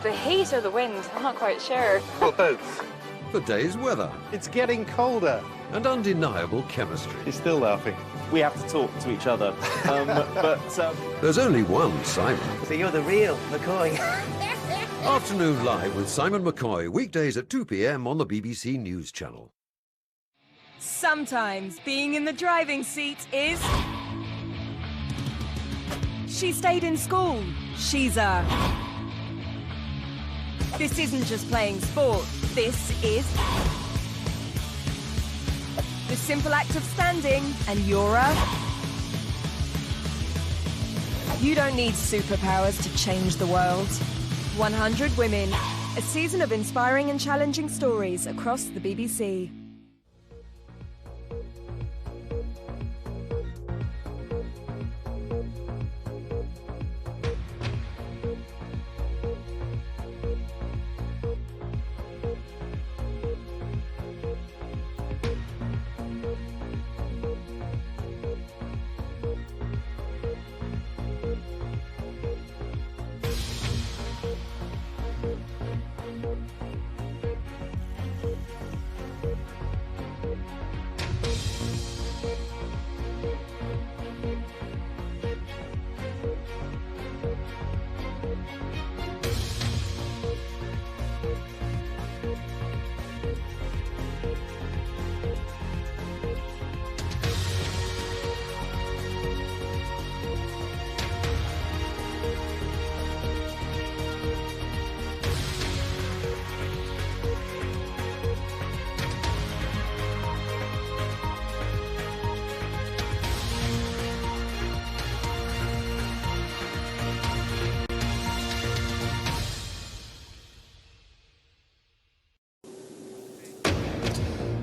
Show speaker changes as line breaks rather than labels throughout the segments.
The heat or the wind? I'm not quite sure.
Both.
The day's weather
It's getting colder.
and undeniable chemistry.
He's still laughing.
We have to talk to each other.
There's only one Simon.
So you're the real McCoy.
Afternoon Live with Simon McCoy, weekdays at 2 p.m. on the BBC News Channel.
Sometimes being in the driving seat is... She stayed in school. She's a... This isn't just playing sport. This is... the simple act of standing, and you're a... You don't need superpowers to change the world. 100 Women, a season of inspiring and challenging stories across the BBC.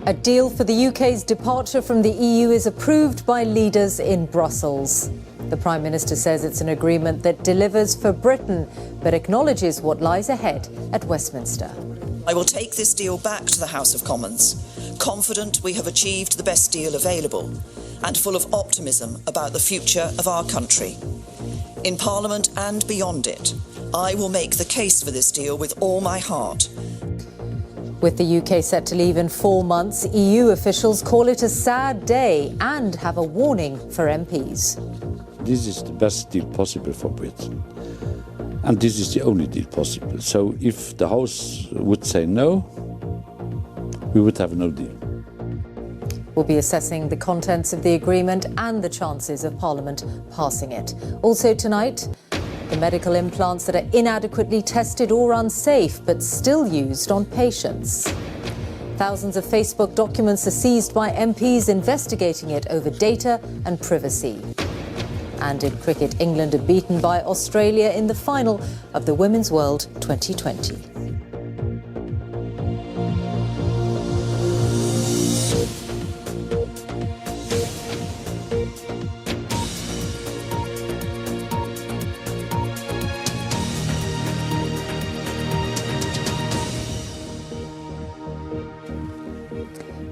A deal for the UK's departure from the EU is approved by leaders in Brussels. The Prime Minister says it's an agreement that delivers for Britain, but acknowledges what lies ahead at Westminster.
I will take this deal back to the House of Commons, confident we have achieved the best deal available, and full of optimism about the future of our country. In Parliament and beyond it, I will make the case for this deal with all my heart.
With the UK set to leave in 4 months, EU officials call it a sad day and have a warning for MPs.
This is the best deal possible for Britain. And this is the only deal possible. So if the House would say no, we would have no deal.
We'll be assessing the contents of the agreement and the chances of Parliament passing it. Also tonight, the medical implants that are inadequately tested or unsafe but still used on patients. Thousands of Facebook documents are seized by MPs investigating it over data and privacy. And in cricket, England are beaten by Australia in the final of the Women's World 2020.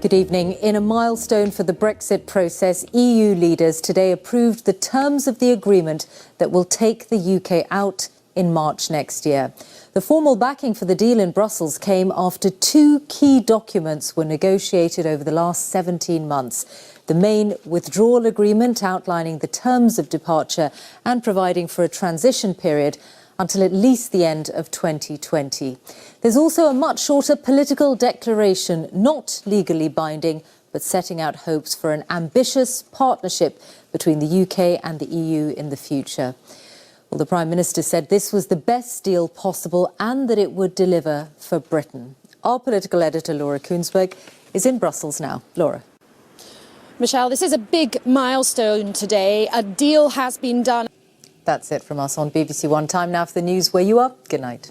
Good evening. In a milestone for the Brexit process, EU leaders today approved the terms of the agreement that will take the UK out in March next year. The formal backing for the deal in Brussels came after 2 key documents were negotiated over the last 17 months. The main withdrawal agreement outlining the terms of departure and providing for a transition period until at least the end of 2020. There's also a much shorter political declaration, not legally binding, but setting out hopes for an ambitious partnership between the UK and the EU in the future. Well, the Prime Minister said this was the best deal possible and that it would deliver for Britain. Our political editor, Laura Koonsberg, is in Brussels now. Laura.
Mishal, this is a big milestone today. A deal has been done.
That's it from us on BBC One. Time now for the news where you are. Good night.